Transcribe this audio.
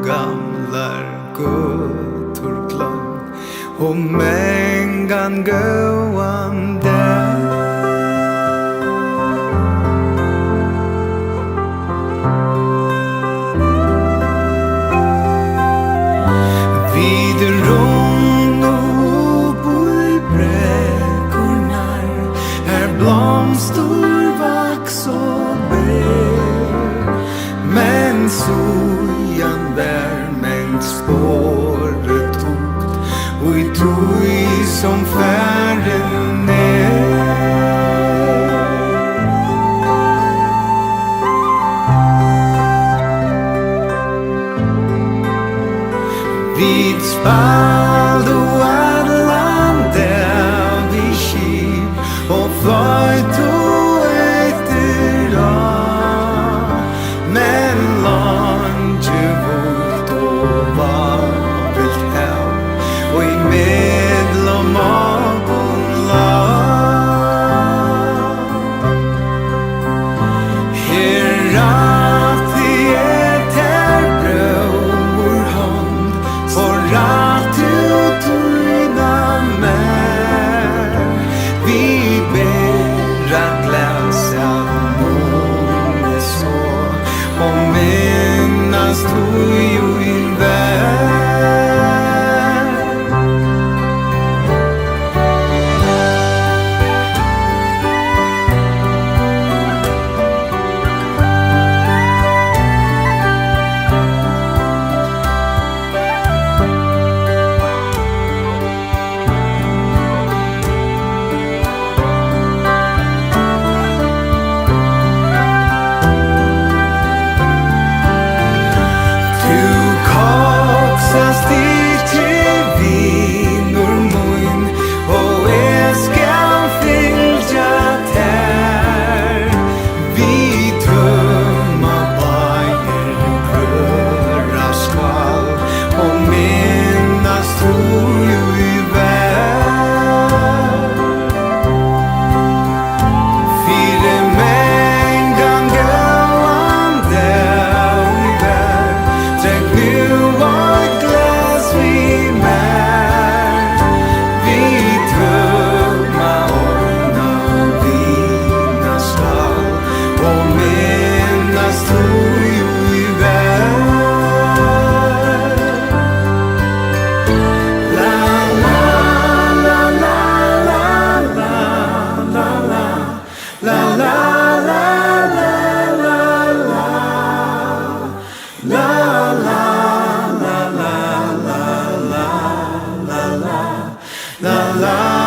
gamlar götur glöm och mängan gåan där. Vid rund upp i bräckornar här blomstor vax och bär, men sojan bär mängd spåret tokt och i tog som färden är. Vid spald och allan där vid kip och flöjt och efter lag, men långt vult och vabelt här och i medlem av en lag. Här alltid ett här bror hand rat ut tuna mer. Vi ber att läsa många så och minnas tog i värld. La la